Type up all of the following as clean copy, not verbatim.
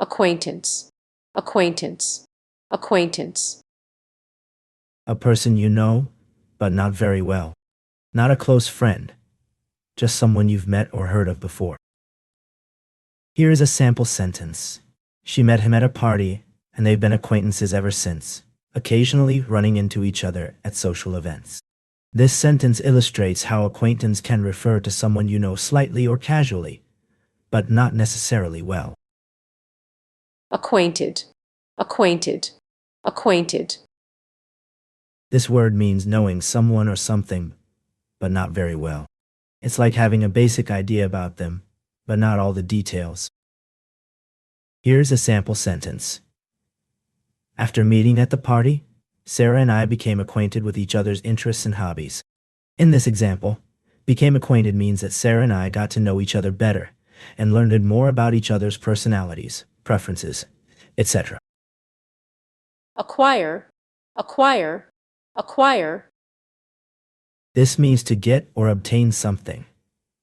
acquaintance, acquaintance, acquaintance. A person you know, but not very well. Not a close friend, just someone you've met or heard of before. Here is a sample sentence. She met him at a party, and they've been acquaintances ever since, occasionally running into each other at social events. This sentence illustrates how acquaintance can refer to someone you know slightly or casually, but not necessarily well. Acquainted, acquainted, acquainted. This word means knowing someone or something, but not very well. It's like having a basic idea about them, but not all the details. Here's a sample sentence. After meeting at the party, Sarah and I became acquainted with each other's interests and hobbies. In this example, became acquainted means that Sarah and I got to know each other better and learned more about each other's personalities, preferences, etc. Acquire, acquire, acquire. This means to get or obtain something,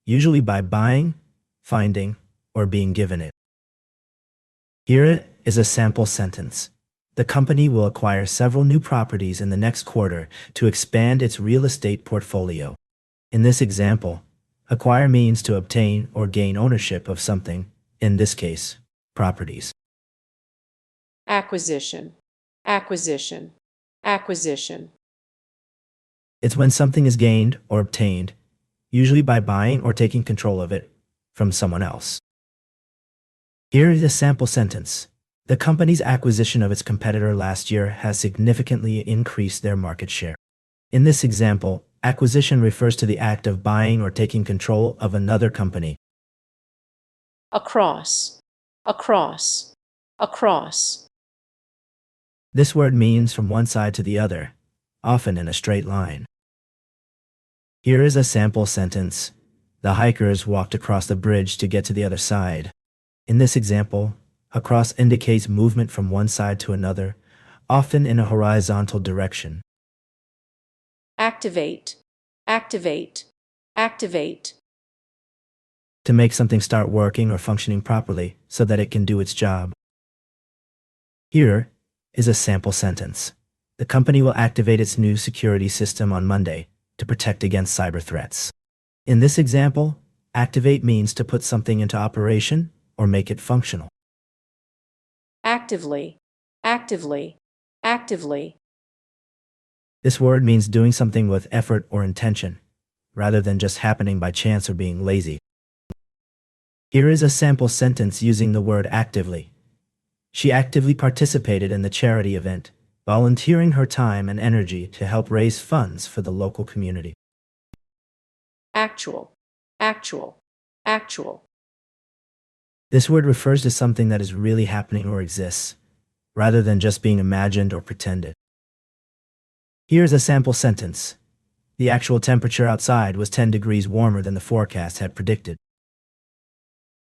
usually by buying, finding, or being given it. Here is a sample sentence. The company will acquire several new properties in the next quarter to expand its real estate portfolio. In this example, acquire means to obtain or gain ownership of something, in this case, properties. Acquisition, acquisition, acquisition. It's when something is gained or obtained, usually by buying or taking control of it, from someone else. Here is a sample sentence. The company's acquisition of its competitor last year has significantly increased their market share. In this example, acquisition refers to the act of buying or taking control of another company. Across, across, across. This word means from one side to the other, often in a straight line. Here is a sample sentence. The hikers walked across the bridge to get to the other side. In this example, across indicates movement from one side to another, often in a horizontal direction. Activate, activate, activate. To make something start working or functioning properly so that it can do its job. Here is a sample sentence. The company will activate its new security system on Monday to protect against cyber threats. In this example, activate means to put something into operation or make it functional. Actively, actively, actively. This word means doing something with effort or intention, rather than just happening by chance or being lazy. Here is a sample sentence using the word actively. She actively participated in the charity event, volunteering her time and energy to help raise funds for the local community. Actual, actual, actual. This word refers to something that is really happening or exists, rather than just being imagined or pretended. Here's a sample sentence. The actual temperature outside was 10 degrees warmer than the forecast had predicted.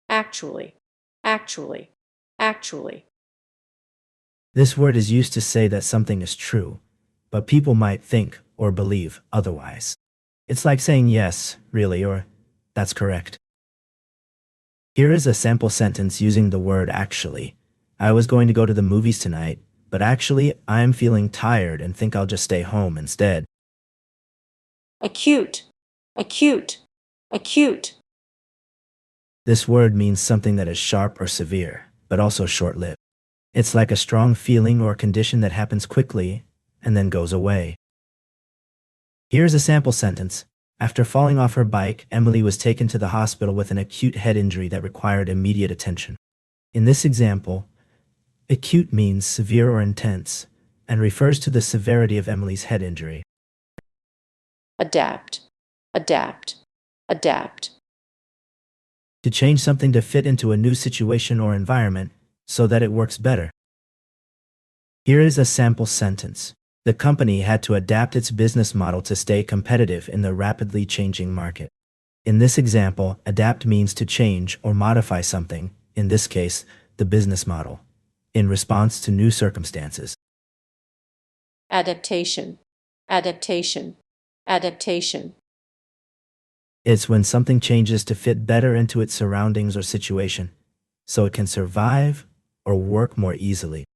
Actually, actually, actually. This word is used to say that something is true, but people might think or believe otherwise. It's like saying yes, really, or that's correct. Here is a sample sentence using the word actually. I was going to go to the movies tonight, but actually I'm feeling tired and think I'll just stay home instead. Acute, acute, acute. This word means something that is sharp or severe, but also short-lived. It's like a strong feeling or condition that happens quickly and then goes away. Here's a sample sentence. After falling off her bike, Emily was taken to the hospital with an acute head injury that required immediate attention. In this example, acute means severe or intense and refers to the severity of Emily's head injury. Adapt, adapt, adapt. To change something to fit into a new situation or environment so that it works better. Here is a sample sentence. The company had to adapt its business model to stay competitive in the rapidly changing market. In this example, adapt means to change or modify something, in this case, the business model, in response to new circumstances. Adaptation, adaptation, adaptation. It's when something changes to fit better into its surroundings or situation, so it can survive or work more easily.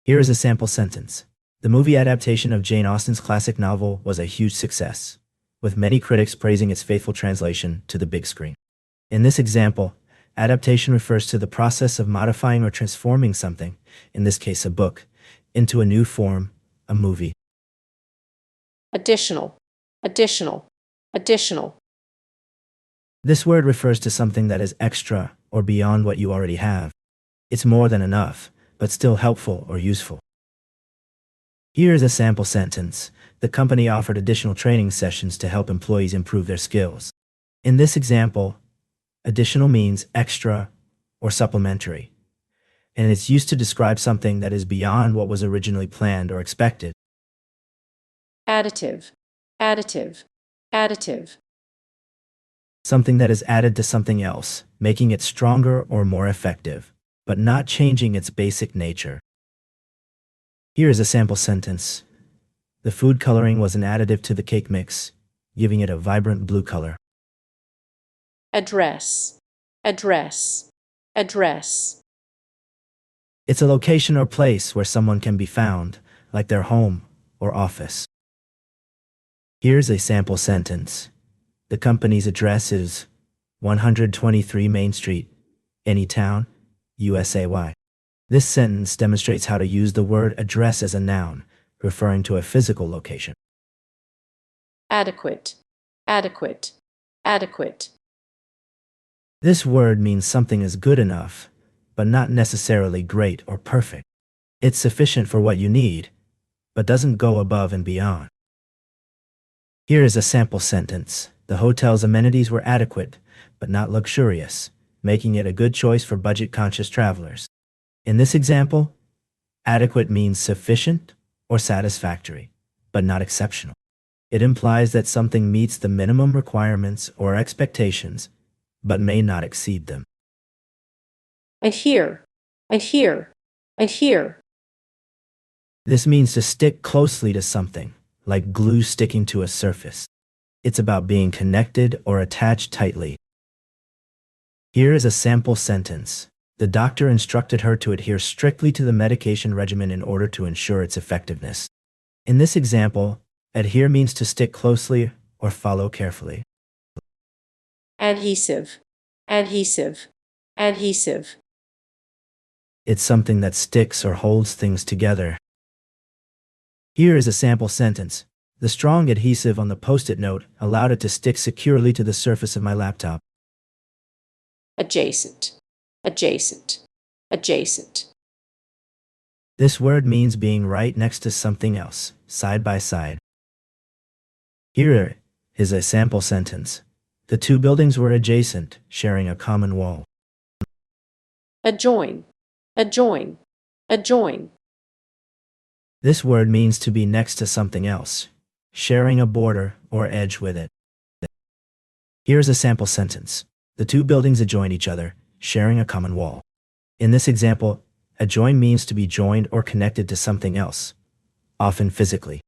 Here is a sample sentence. The movie adaptation of Jane Austen's classic novel was a huge success, with many critics praising its faithful translation to the big screen. In this example, adaptation refers to the process of modifying or transforming something, in this case a book, into a new form, a movie. Additional, additional, additional. This word refers to something that is extra or beyond what you already have. It's more than enough, but still helpful or useful. Here is a sample sentence. The company offered additional training sessions to help employees improve their skills. In this example, additional means extra or supplementary, and it's used to describe something that is beyond what was originally planned or expected. Additive, additive, additive. Something that is added to something else, making it stronger or more effective, but not changing its basic nature. Here is a sample sentence. The food coloring was an additive to the cake mix, giving it a vibrant blue color. Address, address, address. It's a location or place where someone can be found, like their home or office. Here's a sample sentence. The company's address is 123 Main Street, Anytown, USA. This sentence demonstrates how to use the word address as a noun, referring to a physical location. Adequate, adequate, adequate. This word means something is good enough, but not necessarily great or perfect. It's sufficient for what you need, but doesn't go above and beyond. Here is a sample sentence. The hotel's amenities were adequate, but not luxurious, making it a good choice for budget-conscious travelers. In this example, adequate means sufficient or satisfactory, but not exceptional. It implies that something meets the minimum requirements or expectations, but may not exceed them. Adhere, adhere, adhere. This means to stick closely to something, like glue sticking to a surface. It's about being connected or attached tightly. Here is a sample sentence. The doctor instructed her to adhere strictly to the medication regimen in order to ensure its effectiveness. In this example, adhere means to stick closely or follow carefully. Adhesive, adhesive, adhesive. It's something that sticks or holds things together. Here is a sample sentence. The strong adhesive on the post-it note allowed it to stick securely to the surface of my laptop. Adjacent, adjacent, adjacent. This word means being right next to something else, side by side. Here is a sample sentence. The two buildings were adjacent, sharing a common wall. Adjoin, adjoin, adjoin. This word means to be next to something else, sharing a border or edge with it. Here's a sample sentence. The two buildings adjoin each other, sharing a common wall. In this example, adjoin means to be joined or connected to something else, often physically.